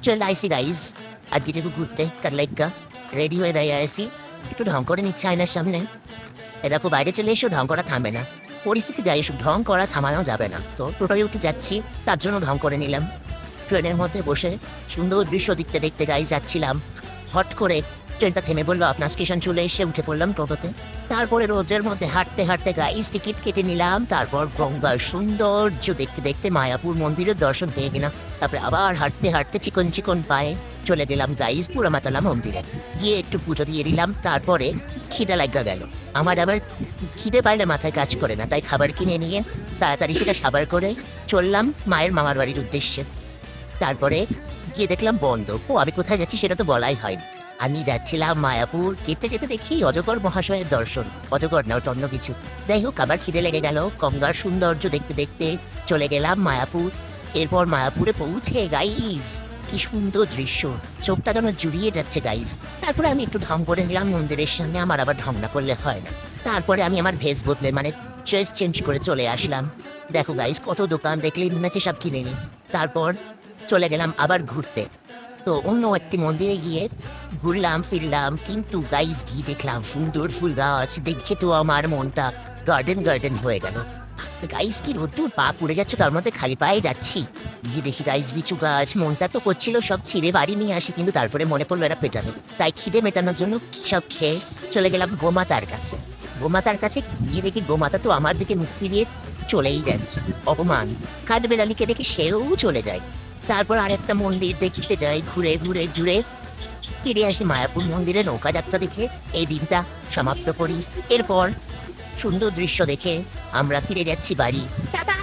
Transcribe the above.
চলে আইসি গাইস, আজকে যাবো ঘুরতে কারলাইকা। রেডি হয়ে দাঁড়িয়ে আসি, একটু ঢং করে নিচ্ছে আয়নার সামনে। এরকম বাইরে চলে এসেও ঢং করা থামবে না, পরিস্থিতি যাই এসব ঢং করা থামানো যাবে না। তো টোটোয় উঠে যাচ্ছি, তার জন্য ঢং করে নিলাম। ট্রেনের মধ্যে বসে সুন্দর দৃশ্য দেখতে দেখতে গাইস যাচ্ছিলাম। হট করে ট্রেনটা থেমে বললো আপনার স্টেশন চলে এসে উঠে পড়লাম টোটোতে। তারপরে রোদের মধ্যে হাঁটতে হাঁটতে গাইস টিকিট কেটে নিলাম। তারপর গঙ্গার সৌন্দর্য দেখতে দেখতে মায়াপুর মন্দিরের দর্শন পেয়ে গেলাম। তারপরে আবার হাঁটতে হাঁটতে চিকন চিকন পায়ে চলে গেলাম গাইস পুরামাতলা মন্দিরে। গিয়ে একটু পুজো দিয়ে দিলাম। তারপরে খিদে লাগা গেল আমার। আবার খিদে পাইলে মাথায় কাজ করে না, তাই খাবার কিনে নিয়ে তাড়াতাড়ি সেটা সাবার করে চললাম মায়ের মামার বাড়ির উদ্দেশ্যে। তারপরে গিয়ে দেখলাম বন্ধ। আমি কোথায় যাচ্ছি সেটা তো বলাই হয়নি। আমি যাচ্ছিলাম মায়াপুর। যেতে যেতে দেখি অজগর মহাশয়ের দর্শন। অজগর না, ওটা অন্য কিছু। যাই হোক, আবার খিদে লেগে গেল। গঙ্গার সৌন্দর্য দেখতে দেখতে চলে গেলাম মায়াপুর। এরপর মায়াপুরে পৌঁছে গাইস কি সুন্দর দৃশ্য, চোখটা যেন জুড়িয়ে যাচ্ছে গাইস। তারপরে আমি একটু ঢং করে নিলাম মন্দিরের সামনে। আমার আবার ঢং না করলে হয় না। তারপরে আমি আমার ভেস বদলে মানে ড্রেস চেঞ্জ করে চলে আসলাম। দেখো গাইস, কত দোকান দেখলে মেচে সব কিনে নি। তারপর চলে গেলাম আবার ঘুরতে। তো অন্য একটি মন্দিরে গিয়ে ঘুরলাম ফিরলাম, কিন্তু গাইস গিয়ে দেখলাম সুন্দর ফুল গাছ। দেখে তো আমার মনটা গার্ডেন গার্ডেন হয়ে গেল। গাইস কি রোদ্দুর, পা পুড়ে যাচ্ছে, তার মধ্যে খালি পায়ে যাচ্ছি। গিয়ে দেখি গাইস লিচু গাছ। মনটা তো করছিল সব ছিঁড়ে বাড়ি নিয়ে আসি, কিন্তু তারপরে মনে পড়লো এটা পেটানো। তাই খিদে মেটানোর জন্য সব খেয়ে চলে গেলাম গোমাতার কাছে। গোমাতার কাছে গিয়ে দেখি গোমাতা তো আমার দিকে মুখ ফিরিয়ে চলেই যাচ্ছে। অপমান। কাঠবেড়ালিকে দেখি সেও চলে যায়। তারপর আরেকটা মন্দির দেখতে যাই, ঘুরে ঘুরে ঘুরে ফিরে আসি মায়াপুর মন্দিরে। নৌকা যাত্রা দেখে এই দিনটা সমাপ্ত করি। এরপর সুন্দর দৃশ্য দেখে আমরা ফিরে যাচ্ছি বাড়ি। টাটা।